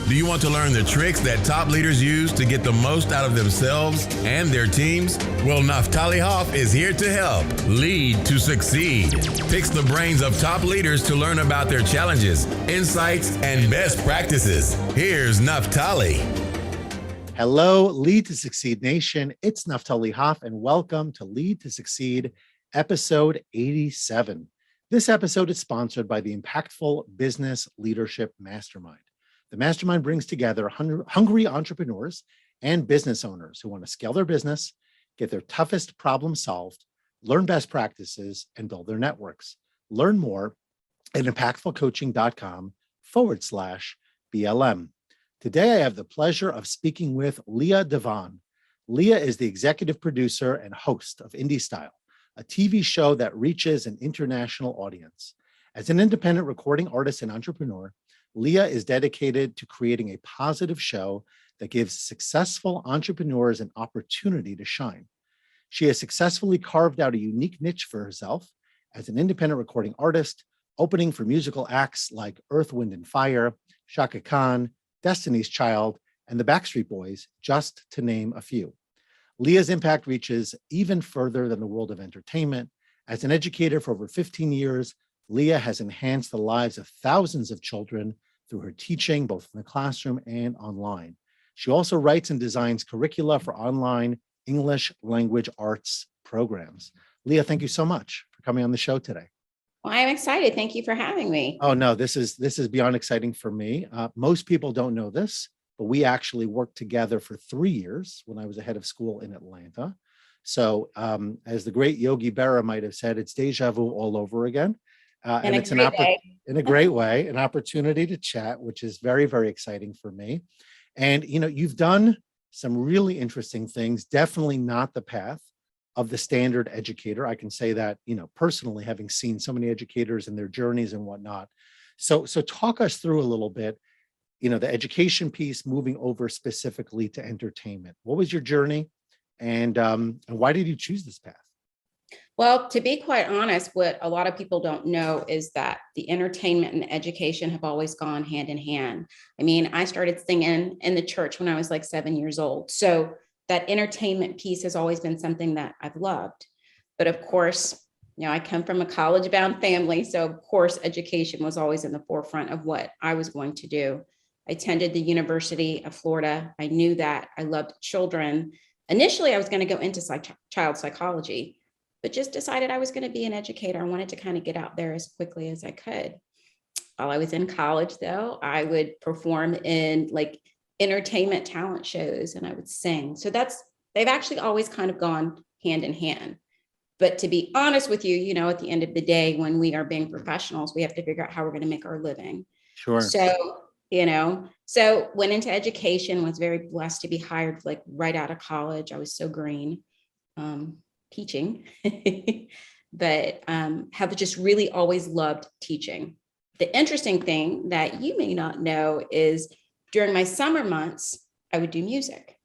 Do you want to learn the tricks that top leaders use to get the most out of themselves and their teams? Well, Naftali Hoff is here to help. Lead to Succeed picks the brains of top leaders to learn about their challenges, insights, and best practices. Here's Naftali. Hello, Lead to Succeed Nation. It's Naftali Hoff, and welcome to Lead to Succeed, episode 87. This episode is sponsored by the Impactful Business Leadership Mastermind. The mastermind brings together hungry entrepreneurs and business owners who want to scale their business, get their toughest problem solved, learn best practices, and build their networks. Learn more at impactfulcoaching.com/BLM. Today, I have the pleasure of speaking with Leah DeVon. Leah is the executive producer and host of Indie Style, a TV show that reaches an international audience. As an independent recording artist and entrepreneur, Leah is dedicated to creating a positive show that gives successful entrepreneurs an opportunity to shine. She has successfully carved out a unique niche for herself as an independent recording artist, opening for musical acts like Earth, Wind, and Fire, Chaka Khan, Destiny's Child, and the Backstreet Boys, just to name a few. Leah's impact reaches even further than the world of entertainment. As an educator for over 15 years, Leah has enhanced the lives of thousands of children through her teaching, both in the classroom and online. She also writes and designs curricula for online English language arts programs. Leah, thank you so much for coming on the show today. Well, I'm excited. Thank you for having me. Oh, no, this is beyond exciting for me. Most people don't know this, but we actually worked together for 3 years when I was a head of school in Atlanta. So as the great Yogi Berra might have said, it's deja vu all over again. And it's in a great way, an opportunity to chat, which is very, very exciting for me. And, you know, you've done some really interesting things, definitely not the path of the standard educator. I can say that, you know, personally, having seen so many educators and their journeys and whatnot. So talk us through a little bit, you know, the education piece, moving over specifically to entertainment. What was your journey, and why did you choose this path? Well, to be quite honest, what a lot of people don't know is that the entertainment and education have always gone hand in hand. I mean, I started singing in the church when I was like 7 years old. So that entertainment piece has always been something that I've loved. But of course, you know, I come from a college-bound family. So of course, education was always in the forefront of what I was going to do. I attended the University of Florida. I knew that I loved children. Initially, I was going to go into child psychology, but just decided I was going to be an educator. I wanted to kind of get out there as quickly as I could. While I was in college, though, I would perform in like entertainment talent shows and I would sing. So they've actually always kind of gone hand in hand. But to be honest with you, you know, at the end of the day, when we are being professionals, we have to figure out how we're going to make our living. Sure. So, went into education, was very blessed to be hired like right out of college. I was so green. Teaching, but have just really always loved teaching. The interesting thing that you may not know is during my summer months, I would do music.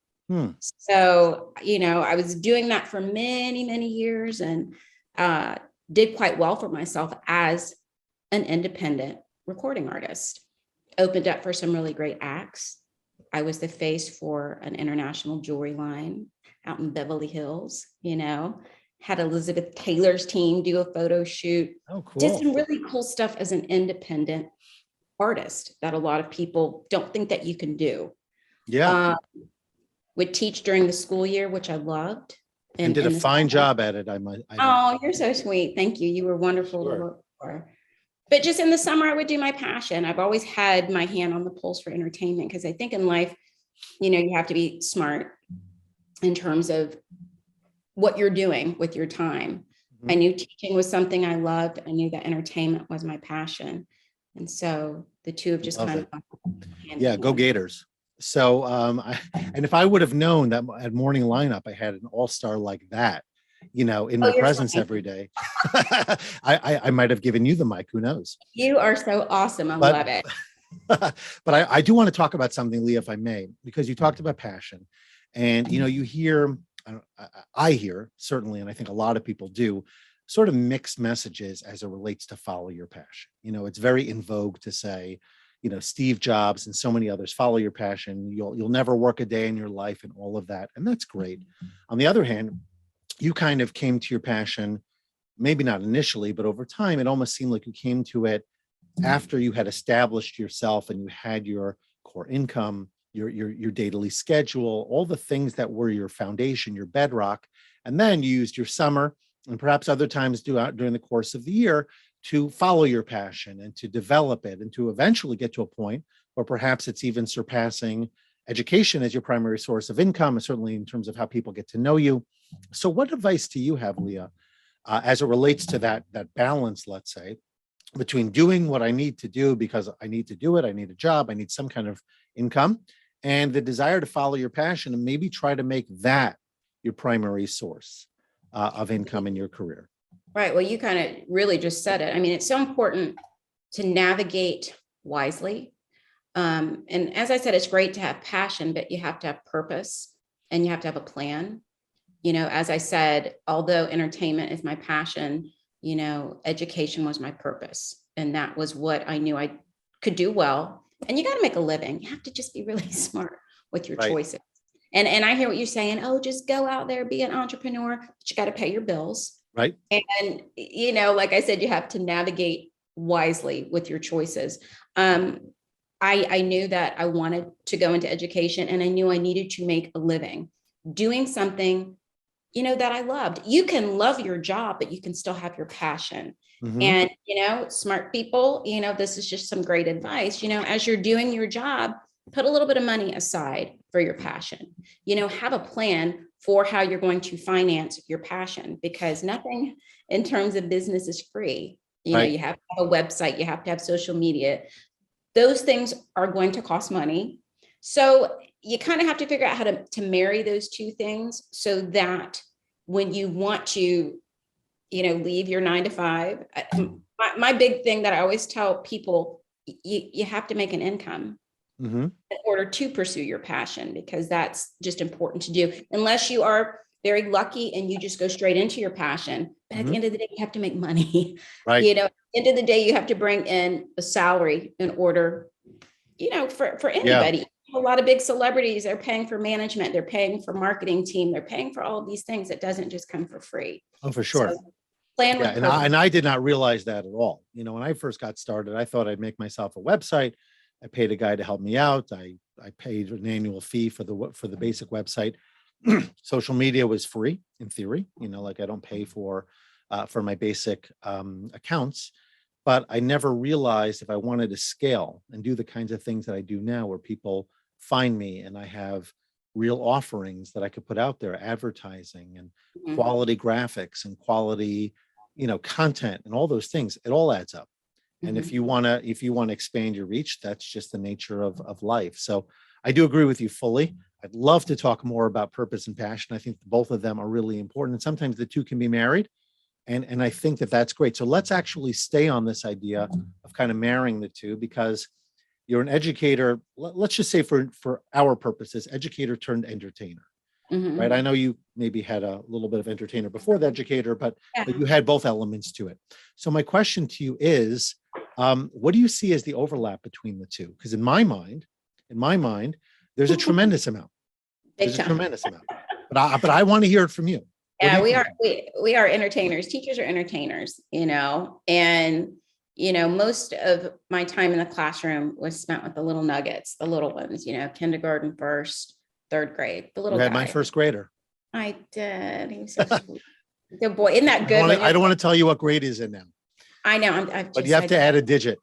So, you know, I was doing that for many, many years and did quite well for myself as an independent recording artist. Opened up for some really great acts. I was the face for an international jewelry line out in Beverly Hills, you know, had Elizabeth Taylor's team do a photo shoot. Oh, cool. Did some really cool stuff as an independent artist that a lot of people don't think that you can do. Yeah. Would teach during the school year, which I loved. And did a fine job at it, I might. Oh, you're so sweet. Thank you. You were wonderful to work for. But just in the summer, I would do my passion. I've always had my hand on the pulse for entertainment because I think in life, you know, you have to be smart in terms of what you're doing with your time. I knew teaching was something I loved. I knew that entertainment was my passion. And so the two have just kind of go Gators. So and if I would have known that at morning lineup I had an all-star like that, you know, in my presence every day, I might have given you the mic. Who knows? You are so awesome. I love it. But I do want to talk about something, Leah, if I may, because you talked about passion, and you know, you hear, I hear certainly, and I think a lot of people do, sort of mixed messages as it relates to follow your passion. You know, it's very in vogue to say, Steve Jobs and so many others, follow your passion. You'll never work a day in your life and all of that. And that's great. On the other hand, you kind of came to your passion, maybe not initially, but over time, it almost seemed like you came to it after you had established yourself and you had your core income, your daily schedule, all the things that were your foundation, your bedrock. And then you used your summer and perhaps other times during the course of the year to follow your passion and to develop it and to eventually get to a point where perhaps it's even surpassing education as your primary source of income, and certainly in terms of how people get to know you. So what advice do you have, Leah, as it relates to that balance, let's say, between doing what I need to do because I need to do it, I need a job, I need some kind of income, and the desire to follow your passion and maybe try to make that your primary source of income in your career? Right. Well, you kind of really just said it. I mean, it's so important to navigate wisely. And as I said, it's great to have passion, but you have to have purpose and you have to have a plan. As I said, although entertainment is my passion, education was my purpose. And that was what I knew I could do well. And you got to make a living. You have to just be really smart with your choices. And I hear what you're saying. Oh, just go out there, be an entrepreneur, but you got to pay your bills. Right. And, like I said, you have to navigate wisely with your choices. I knew that I wanted to go into education and I knew I needed to make a living doing something, that I loved. You can love your job, but you can still have your passion. Mm-hmm. And, smart people, this is just some great advice, as you're doing your job, put a little bit of money aside for your passion, have a plan for how you're going to finance your passion, because nothing in terms of business is free. Right. You have to have a website, you have to have social media. Those things are going to cost money. So you kind of have to figure out how to marry those two things so that when you want to, leave your 9 to 5, my big thing that I always tell people, you have to make an income. Mm-hmm. In order to pursue your passion, because that's just important to do, unless you are very lucky and you just go straight into your passion. But at the end of the day, you have to make money. Right. At the end of the day, you have to bring in a salary in order, for anybody. Yeah. A lot of big celebrities are paying for management, they're paying for marketing team, they're paying for all of these things. It doesn't just come for free. Oh, for sure. So, plan with and I did not realize that at all. When I first got started, I thought I'd make myself a website. I paid a guy to help me out. I paid an annual fee for the basic website. Social media was free in theory. Like I don't pay for my basic accounts, but I never realized if I wanted to scale and do the kinds of things that I do now, where people find me and I have real offerings that I could put out there, advertising and quality graphics and quality, content and all those things, it all adds up. And if you want to expand your reach, that's just the nature of life. So I do agree with you fully. I'd love to talk more about purpose and passion. I think both of them are really important. And sometimes the two can be married. And I think that that's great. So let's actually stay on this idea of kind of marrying the two, because you're an educator. Let's just say for our purposes, educator turned entertainer. Mm-hmm. Right. I know you maybe had a little bit of entertainer before the educator, but you had both elements to it. So my question to you is, what do you see as the overlap between the two? Because in my mind, there's a tremendous amount. There's a tremendous amount. But I want to hear it from you. Yeah, we are entertainers. Teachers are entertainers, and most of my time in the classroom was spent with the little nuggets, the little ones, kindergarten, first, third grade, the little guy. You had my first grader. I did. He was so sweet. Good boy. Isn't that good? I don't want to tell you what grade he's in now. I know. But you have to add a digit.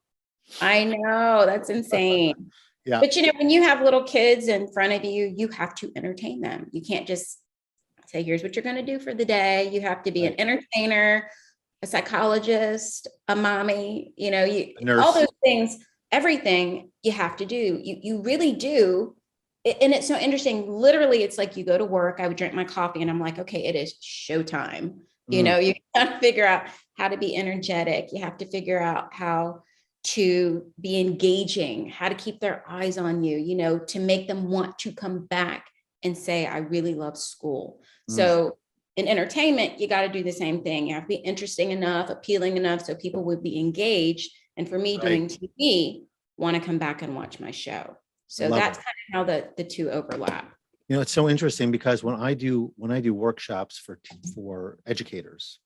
I know. That's insane. Yeah. But when you have little kids in front of you, you have to entertain them. You can't just say, here's what you're going to do for the day. You have to be an entertainer, a psychologist, a mommy, a nurse. All those things, everything you have to do. You really do. And it's so interesting. Literally, it's like you go to work, I would drink my coffee and I'm like, okay, it is showtime. You got to figure out how to be energetic. You have to figure out how to be engaging, how to keep their eyes on you, to make them want to come back and say, I really love school. So in entertainment, you got to do the same thing. You have to be interesting enough, appealing enough so people would be engaged. And for me doing TV, want to come back and watch my show. So Love that's it. kind of how the two overlap. It's so interesting because when I do workshops for educators,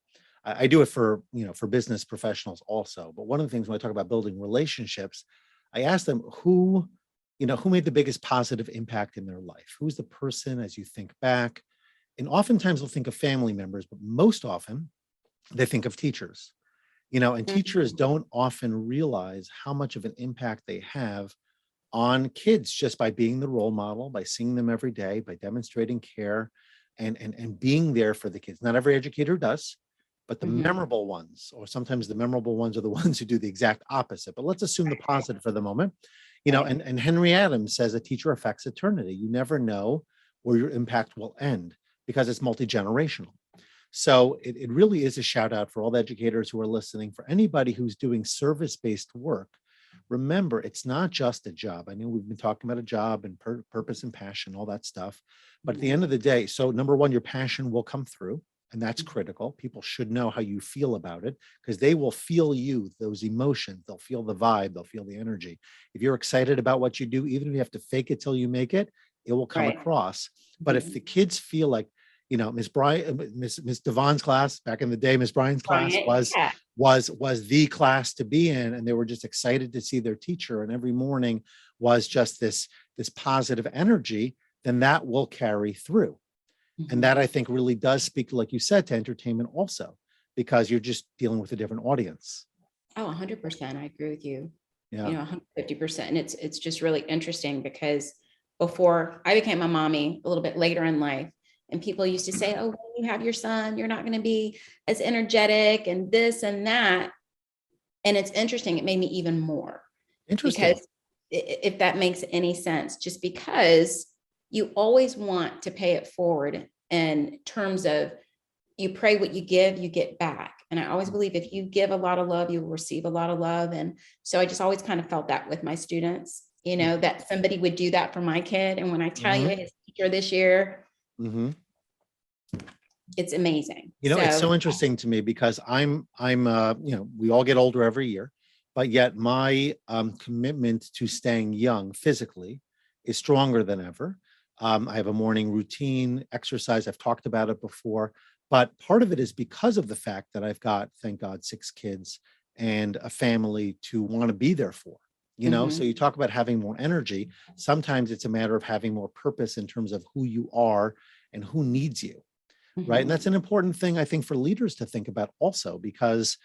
I do it for for business professionals also. But one of the things when I talk about building relationships, I ask them who made the biggest positive impact in their life. Who's the person as you think back? And oftentimes they'll think of family members, but most often they think of teachers. And teachers don't often realize how much of an impact they have on kids just by being the role model, by seeing them every day, by demonstrating care and being there for the kids. Not every educator does, but the memorable ones, or sometimes the memorable ones are the ones who do the exact opposite. But let's assume the positive for the moment. And Henry Adams says a teacher affects eternity. You never know where your impact will end because it's multi-generational. So it really is a shout out for all the educators who are listening, for anybody who's doing service-based work. Remember, it's not just a job. I know we've been talking about a job and purpose and passion, all that stuff. But at the end of the day, so number one, your passion will come through, and that's critical. People should know how you feel about it because they will feel you, those emotions. They'll feel the vibe. They'll feel the energy. If you're excited about what you do, even if you have to fake it till you make it, it will come across. But if the kids feel like, Miss DeVon's class back in the day, Miss Bryan's class was the class to be in, and they were just excited to see their teacher, and every morning was just this positive energy, then that will carry through. And that I think really does speak, like you said, to entertainment also, because you're just dealing with a different audience. Oh, 100%. I agree with you. Yeah. 150%. And it's just really interesting because before I became a mommy a little bit later in life, and people used to say, oh, when you have your son, you're not going to be as energetic and this and that. And it's interesting. It made me even more. Interesting. Because if that makes any sense, just because you always want to pay it forward in terms of you pray what you give, you get back. And I always believe if you give a lot of love, you will receive a lot of love. And so I just always kind of felt that with my students, that somebody would do that for my kid. And when I tell you his teacher this year, it's amazing. It's so interesting to me because I'm we all get older every year, but yet my commitment to staying young physically is stronger than ever. I have a morning routine, exercise. I've talked about it before, but part of it is because of the fact that I've got, thank God, 6 kids and a family to want to be there for, So you talk about having more energy. Sometimes it's a matter of having more purpose in terms of who you are and who needs you, right? And that's an important thing, I think, for leaders to think about also, because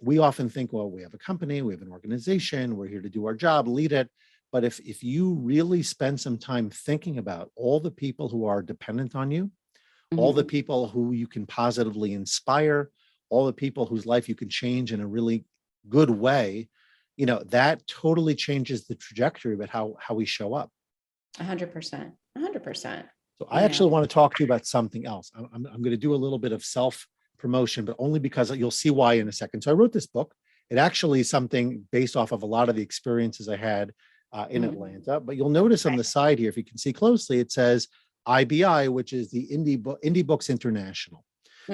we often think, well, we have a company, we have an organization, we're here to do our job, lead it. But if you really spend some time thinking about all the people who are dependent on you, all the people who you can positively inspire, all the people whose life you can change in a really good way, that totally changes the trajectory about how we show up. 100%. 100%. So I actually want to talk to you about something else. I'm going to do a little bit of self promotion, but only because you'll see why in a second. So I wrote this book. It actually is something based off of a lot of the experiences I had in Atlanta, but you'll notice on the side here, if you can see closely, it says IBI, which is the Indie Books International.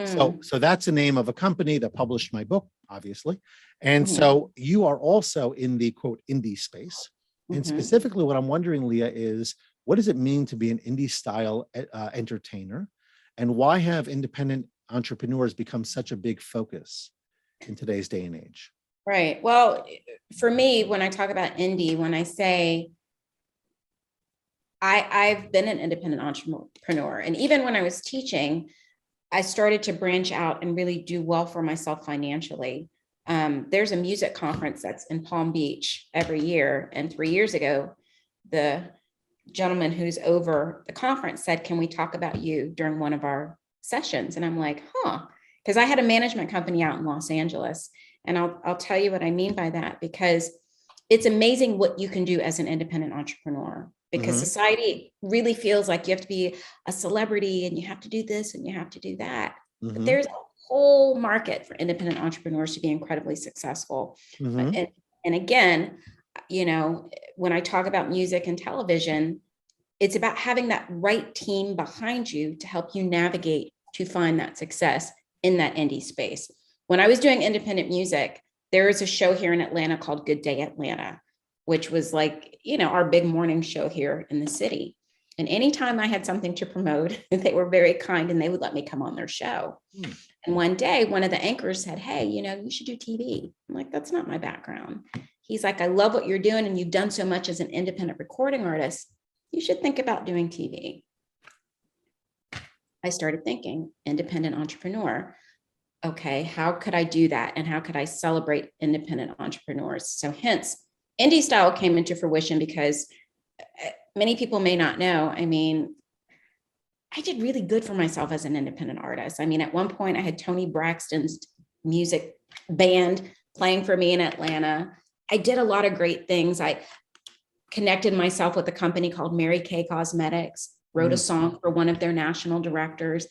So that's the name of a company that published my book, obviously. And so you are also in the quote indie space. And specifically what I'm wondering, Leah, is what does it mean to be an indie style entertainer? And why have independent entrepreneurs become such a big focus in today's day and age? Right. Well, for me, when I talk about indie, when I say I've been an independent entrepreneur, and even when I was teaching, I started to branch out and really do well for myself financially. There's a music conference that's in Palm Beach every year. And 3 years ago, the gentleman who's over the conference said, can we talk about you during one of our sessions? And I'm like, because I had a management company out in Los Angeles. And I'll tell you what I mean by that, because it's amazing what you can do as an independent entrepreneur, because society really feels like you have to be a celebrity and you have to do this and you have to do that. But there's a whole market for independent entrepreneurs to be incredibly successful. And again, when I talk about music and television, it's about having that right team behind you to help you navigate to find that success in that indie space. When I was doing independent music, there is a show here in Atlanta called Good Day Atlanta. which was like, our big morning show here in the city. And anytime I had something to promote, they were very kind and they would let me come on their show. And one day, one of the anchors said, hey, you should do TV. I'm like, that's not my background. He's like, I love what you're doing. And you've done so much as an independent recording artist. You should think about doing TV. I started thinking, independent entrepreneur. Okay, how could I do that? And how could I celebrate independent entrepreneurs? So hence, Indie Style came into fruition because many people may not know. I mean, I did really good for myself as an independent artist. I mean, at one point I had Tony Braxton's music band playing for me in Atlanta. I did a lot of great things. I connected myself with a company called Mary Kay Cosmetics, wrote a song for one of their national directors,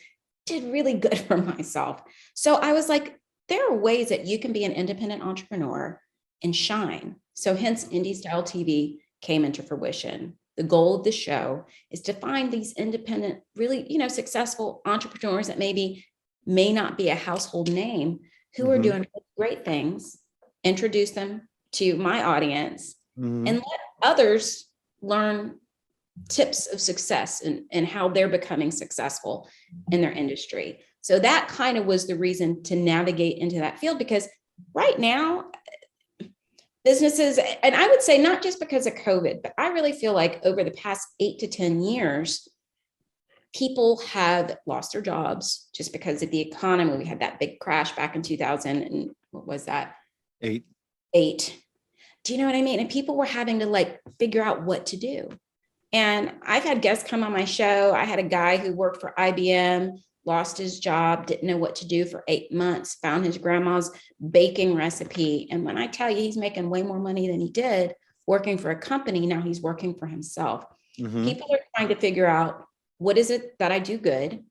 did really good for myself. So I was like, there are ways that you can be an independent entrepreneur and shine. So hence Indie Style TV came into fruition. The goal of the show is to find these independent, really, successful entrepreneurs that maybe may not be a household name who are doing great things, introduce them to my audience, and let others learn tips of success and how they're becoming successful in their industry. So that kind of was the reason to navigate into that field, because right now, businesses, and I would say not just because of COVID, but I really feel like over the past 8 to 10 years, people have lost their jobs just because of the economy. We had that big crash back in 2000 and what was that? Eight. Do you know what I mean? And people were having to figure out what to do. And I've had guests come on my show. I had a guy who worked for IBM, lost his job, didn't know what to do for 8 months, found his grandma's baking recipe. And when I tell you he's making way more money than he did working for a company, now he's working for himself. People are trying to figure out, what is it that I do good?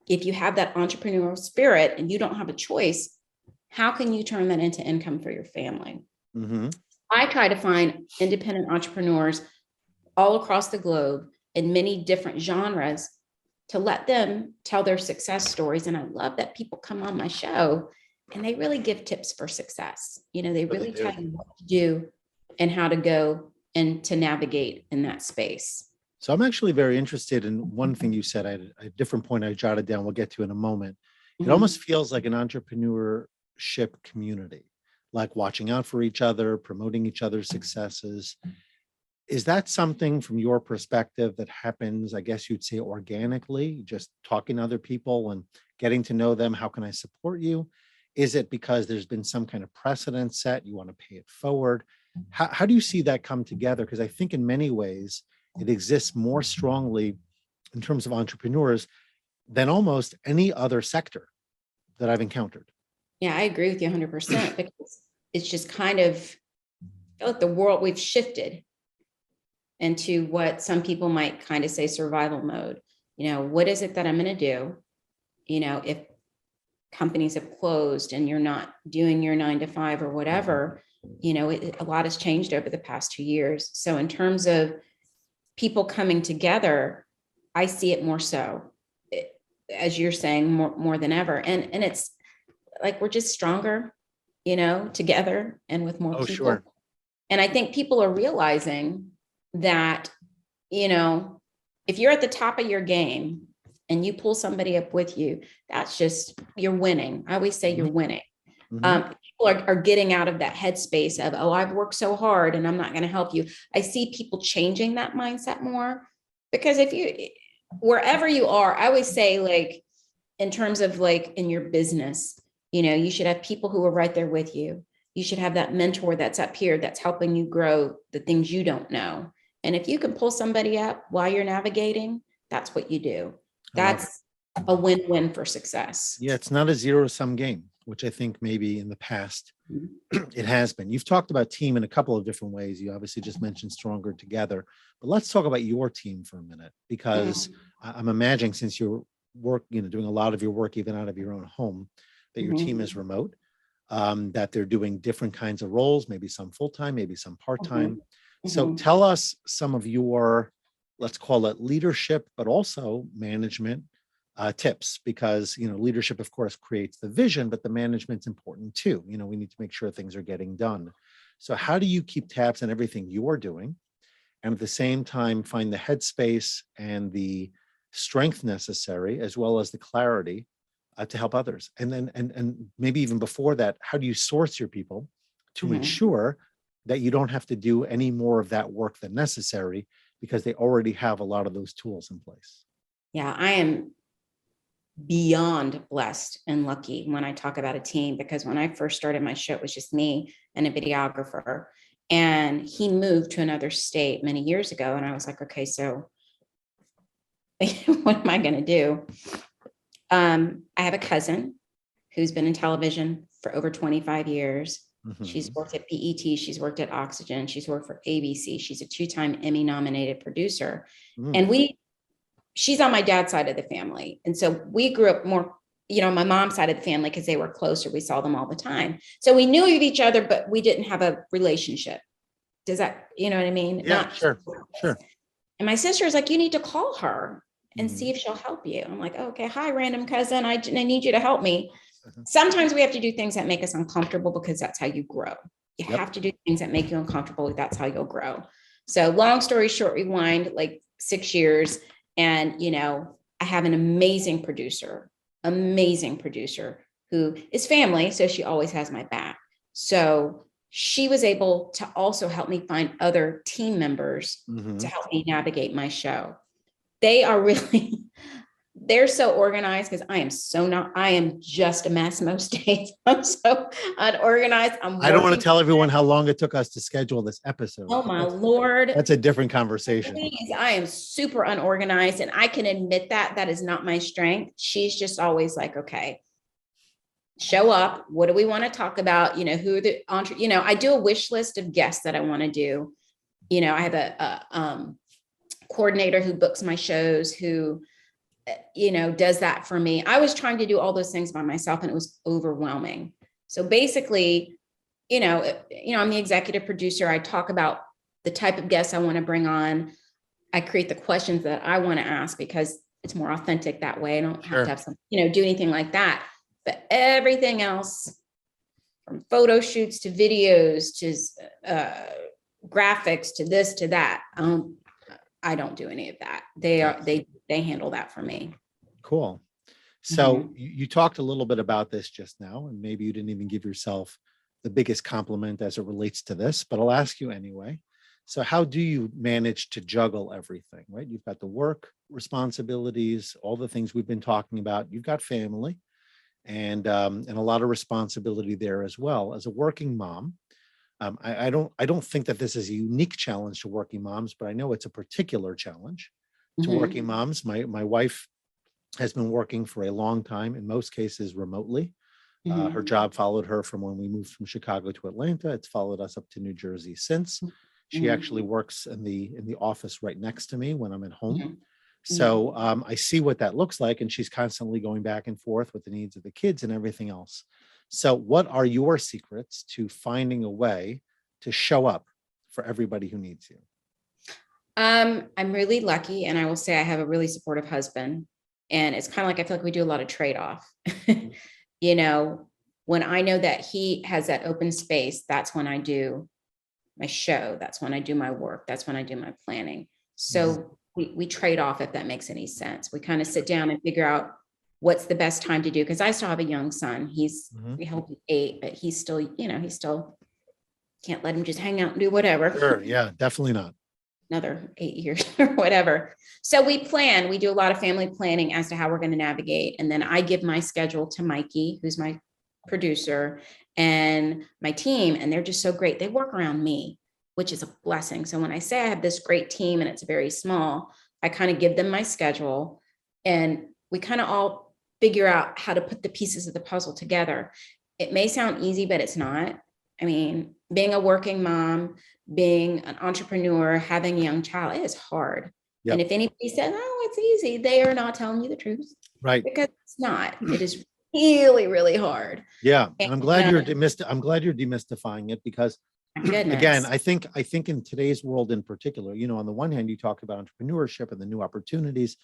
If you have that entrepreneurial spirit and you don't have a choice, how can you turn that into income for your family? I try to find independent entrepreneurs all across the globe in many different genres to let them tell their success stories. And I love that people come on my show and they really give tips for success. They really tell you what to do and how to go and to navigate in that space. So I'm actually very interested in one thing you said. I had a different point I jotted down. We'll get to in a moment. It almost feels like an entrepreneurship community, like watching out for each other, promoting each other's successes. Is that something from your perspective that happens, I guess you'd say organically, just talking to other people and getting to know them? How can I support you? Is it because there's been some kind of precedent set? You want to pay it forward? How do you see that come together? Because I think in many ways it exists more strongly in terms of entrepreneurs than almost any other sector that I've encountered. Yeah, I agree with you 100% because it's just kind of, I feel like the world, we've shifted into what some people might kind of say survival mode. What is it that I'm going to do? If companies have closed and you're not doing your 9 to 5 or whatever, a lot has changed over the past 2 years. So in terms of people coming together, I see it more so, as you're saying, more than ever. And it's like, we're just stronger, together and with more people. Sure. And I think people are realizing that, if you're at the top of your game and you pull somebody up with you, that's just, you're winning. I always say you're winning. People are getting out of that headspace of, oh, I've worked so hard and I'm not going to help you. I see people changing that mindset more, because wherever you are, I always say, in terms of in your business, you should have people who are right there with you. You should have that mentor that's up here that's helping you grow the things you don't know. And if you can pull somebody up while you're navigating, that's what you do. That's a win-win for success. Yeah, it's not a zero-sum game, which I think maybe in the past it has been. You've talked about team in a couple of different ways. You obviously just mentioned stronger together, but let's talk about your team for a minute, because I'm imagining, since you're doing a lot of your work even out of your own home, that your team is remote, that they're doing different kinds of roles, maybe some full-time, maybe some part-time. So tell us some of your, let's call it leadership, but also management tips, because, leadership, of course, creates the vision, but the management's important too. We need to make sure things are getting done. So how do you keep tabs on everything you're doing, and at the same time find the headspace and the strength necessary, as well as the clarity to help others? And then, and maybe even before that, how do you source your people to Mhm. ensure that you don't have to do any more of that work than necessary because they already have a lot of those tools in place? Yeah, I am beyond blessed and lucky when I talk about a team, because when I first started my show, it was just me and a videographer. And he moved to another state many years ago. And I was like, okay, so what am I going to do? I have a cousin who's been in television for over 25 years. She's Mhm. worked at BET, she's worked at Oxygen, she's worked for ABC. She's a 2-time Emmy nominated producer. Mm. And she's on my dad's side of the family. And so we grew up more, my mom's side of the family, because they were closer. We saw them all the time. So we knew of each other, but we didn't have a relationship. Does that, you know what I mean? Yeah, sure, sure. And my sister's like, you need to call her and see Mhm. if she'll help you. I'm like, okay, hi, random cousin. I need you to help me. Mhm. Sometimes we have to do things that make us uncomfortable, because that's how you grow. You Yep. have to do things that make you uncomfortable. That's how you'll grow. So long story short, rewind like 6 years. And, I have an amazing producer who is family. So she always has my back. So she was able to also help me find other team members to Mhm. help me navigate my show. They are really, they're so organized, because I am just a mess most days. I'm so unorganized. I'm I don't want to working. tell everyone how long it took us to schedule this episode. Oh my Lord. That's a different conversation. Please, I am super unorganized, and I can admit that is not my strength. She's just always like, okay, show up. What do we want to talk about? Who are the I do a wish list of guests that I want to do. I have a coordinator who books my shows, who does that for me. I was trying to do all those things by myself, and it was overwhelming. So basically, I'm the executive producer. I talk about the type of guests I want to bring on. I create the questions that I want to ask, because it's more authentic that way. I don't have to have some, do anything like that. But everything else, from photo shoots to videos to graphics to this to that, I don't do any of that. They handle that for me. Cool. So you talked a little bit about this just now, and maybe you didn't even give yourself the biggest compliment as it relates to this, but I'll ask you anyway. So how do you manage to juggle everything, right? You've got the work responsibilities, all the things we've been talking about. You've got family and a lot of responsibility there as well. As a working mom, I don't think that this is a unique challenge to working moms, but I know it's a particular challenge to working moms. My wife has been working for a long time, in most cases remotely. Her job followed her from when we moved from Chicago to Atlanta. It's followed us up to New Jersey since. She actually works in the office right next to me when I'm at home. So I see what that looks like, and she's constantly going back and forth with the needs of the kids and everything else. So what are your secrets to finding a way to show up for everybody who needs you? I'm really lucky, and I will say I have a really supportive husband. And it's kind of like, I feel like we do a lot of trade-off. When I know that he has that open space, that's when I do my show. That's when I do my work. That's when I do my planning. So we trade off, if that makes any sense. We kind of sit down and figure out what's the best time to do. Because I still have a young son. He'll be 8, but he's still, he still can't let him just hang out and do whatever. Sure. Yeah, definitely not. Another 8 years or whatever. So we do a lot of family planning as to how we're going to navigate. And then I give my schedule to Mikey, who's my producer, and my team. And they're just so great. They work around me, which is a blessing. So when I say I have this great team and it's very small, I kind of give them my schedule, and we kind of all figure out how to put the pieces of the puzzle together. It may sound easy, but it's not. I mean, being a working mom, being an entrepreneur, having a young child, it is hard. Yep. And if anybody says, oh, it's easy, they are not telling you the truth. Right. Because it's not. It is really, really hard. Yeah. And I'm glad you're demystifying it, because again, I think in today's world in particular, on the one hand, you talk about entrepreneurship and the new opportunities.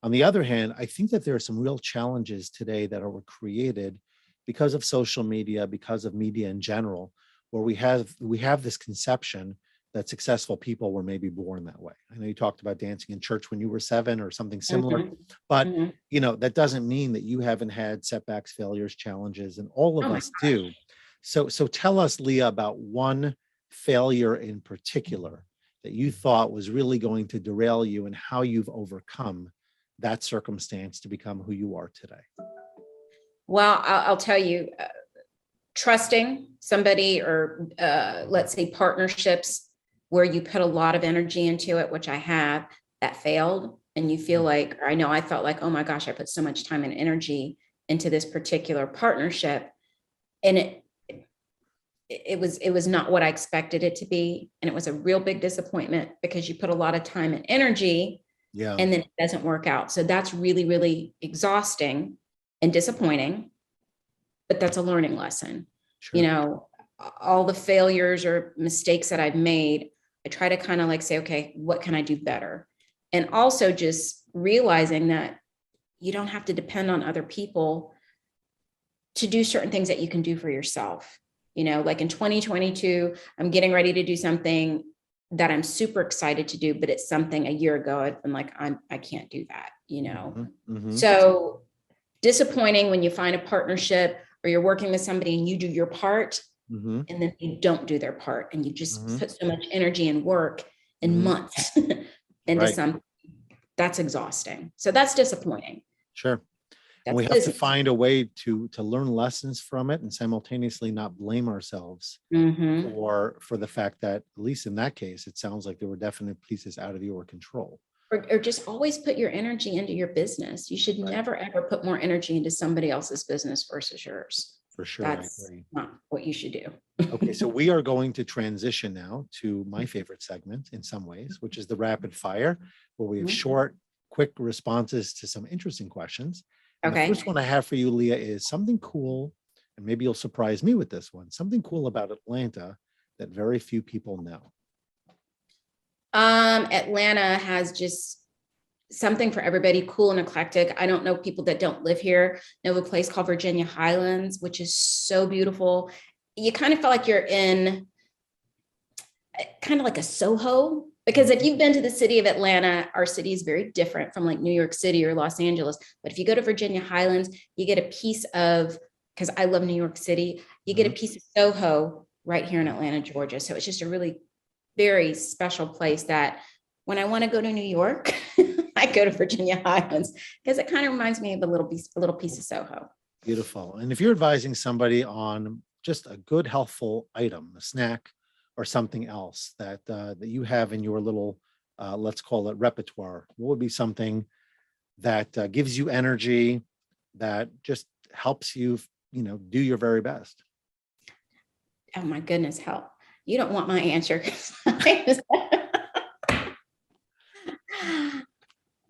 On the other hand, I think that there are some real challenges today that are created because of social media, because of media in general, where we have this conception that successful people were maybe born that way. I know you talked about dancing in church when you were 7 or something similar, Mhm. but Mhm. that doesn't mean that you haven't had setbacks, failures, challenges, and all Oh of my us do. So tell us, Leah, about one failure in particular that you thought was really going to derail you and how you've overcome that circumstance to become who you are today. Well, I'll tell you, trusting somebody or let's say partnerships where you put a lot of energy into it, which I have, that failed. And you feel like, or I know I felt like, oh my gosh, I put so much time and energy into this particular partnership. And it was not what I expected it to be. And it was a real big disappointment because you put a lot of time and energy Yeah, and then it doesn't work out. So that's really, really exhausting and disappointing, but that's a learning lesson. sure. All the failures or mistakes that I've made, I try to kind of like say, okay, what can I do better? And also just realizing that you don't have to depend on other people to do certain things that you can do for yourself. Like in 2022, I'm getting ready to do something that I'm super excited to do, but it's something a year ago I've been like, I can't do that. So disappointing when you find a partnership or you're working with somebody and you do your part Mhm, and then you don't do their part and you just mhm, put so much energy and work and mhm. months into Right, something that's exhausting. So that's disappointing. sure. And That's we have to business. find a way to learn lessons from it and simultaneously not blame ourselves Mhm. for the fact that, at least in that case, it sounds like there were definite pieces out of your control. Or just always put your energy into your business. You should Right. never, ever put more energy into somebody else's business versus yours. For sure, I That's agree. not what you should Okay, so do. we are going to transition now to my favorite segment in some ways, which is the rapid fire, where we have Mhm. short, quick responses to some interesting questions. And the Okay. first one I have for you, Leah, is something cool, and maybe you'll surprise me with this one, something cool about Atlanta that very few people know. Atlanta has just something for everybody, cool and eclectic. I don't know people that don't live here. Know a place called Virginia Highlands, which is so beautiful. You kind of feel like you're in kind of like a Soho, because if you've been to the city of Atlanta, our city is very different from like New York City or Los Angeles. But if you go to Virginia Highlands, you get a piece of, because I love New York City, you get a Mhm. piece of Soho right here in Atlanta, Georgia. So it's just a really very special place that when I want to go to New York, I go to Virginia Highlands because it kind of reminds me of a little piece of Soho. Beautiful. And if you're advising somebody on just a good, healthful item, a snack or something else that you have in your little, let's call it repertoire, what would be something that gives you energy, that just helps you, do your very best? Oh my goodness, help. You don't want my answer.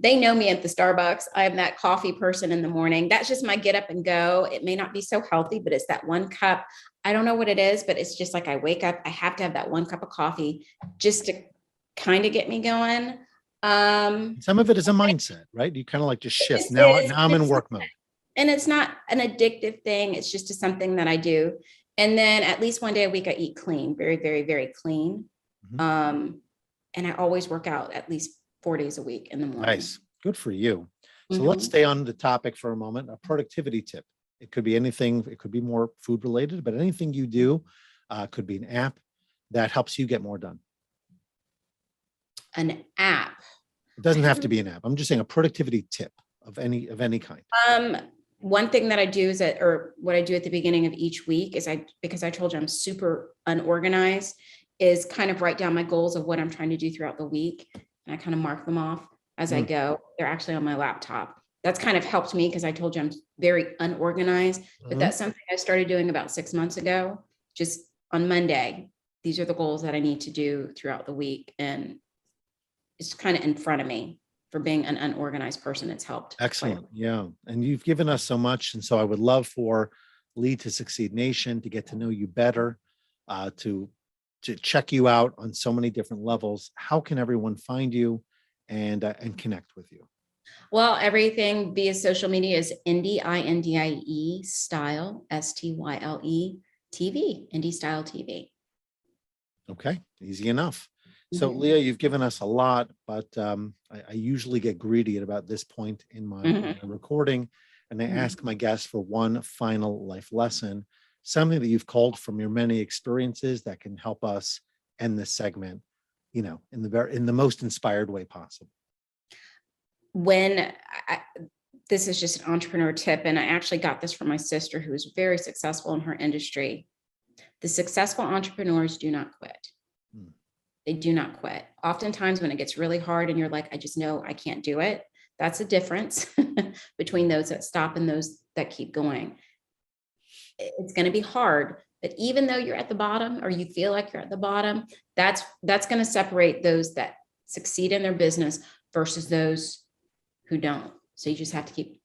They know me at the Starbucks. I am that coffee person in the morning. That's just my get up and go. It may not be so healthy, but it's that one cup. I don't know what it is, but it's just like I wake up, I have to have that one cup of coffee just to kind of get me going. Some of it is a mindset, right? You kind of like just It shift. just Now, is. now I'm in work mode. And it's not an addictive thing. It's just something that I do. And then at least one day a week, I eat clean, very, very, very clean. Mhm. And I always work out at least 4 days a week in the morning. Nice. Good for you. So let's Mhm. stay on the topic for a moment. A productivity tip. It could be anything. It could be more food related, but anything you do could be an app that helps you get more done. An app. It I doesn't have to don't be an app. I'm just saying a productivity tip of any kind. One thing that I do is that, or what I do at the beginning of each week is because I told you I'm super unorganized, is kind of write down my goals of what I'm trying to do throughout the week. And I kind of mark them off as I Mm. go. They're actually on my laptop. That's kind of helped me because I told you I'm very unorganized, but Mhm. that's something I started doing about 6 months ago. Just on Monday, these are the goals that I need to do throughout the week. And it's kind of in front of me. For being an unorganized person, it's helped quite a Excellent. Yeah. And you've given us so much. And so I would love for Lead to Succeed Nation to get to know you better, to check you out on so many different levels. How can everyone find you and connect with you? Well, everything via social media is Indie, Indie style, Style. TV, indie style TV. Okay, easy enough. So, Mhm. Leah, you've given us a lot, but I usually get greedy at about this point in my recording, and I ask my guests for one final life lesson, something that you've culled from your many experiences that can help us end this segment, in the most inspired way possible. When this is just an entrepreneur tip, and I actually got this from my sister, who is very successful in her industry. The successful entrepreneurs do not quit. They do not quit. Oftentimes when it gets really hard and you're like, I just know I can't do it. That's a difference between those that stop and those that keep going. It's going to be hard, but even though you're at the bottom or you feel like you're at the bottom, that's going to separate those that succeed in their business versus those who don't. So you just have to keep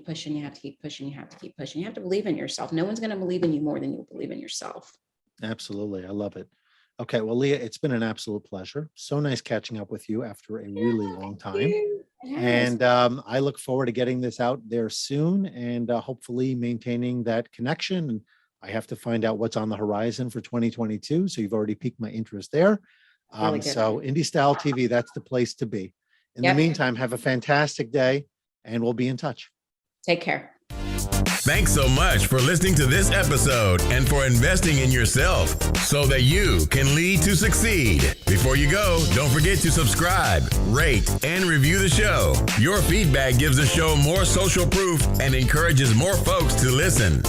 pushing. You have to keep pushing. You have to keep pushing. You have to believe in yourself. No one's going to believe in you more than you believe in yourself. Absolutely. I love it. Okay. Well, Leah, it's been an absolute pleasure. So nice catching up with you after a really long time. And I look forward to getting this out there soon and hopefully maintaining that connection. And I have to find out what's on the horizon for 2022. So you've already piqued my interest there. So Indie Style TV, that's the place to be. In the meantime, have a fantastic day and we'll be in touch. Take care. Thanks so much for listening to this episode and for investing in yourself so that you can lead to succeed. Before you go, don't forget to subscribe, rate, and review the show. Your feedback gives the show more social proof and encourages more folks to listen.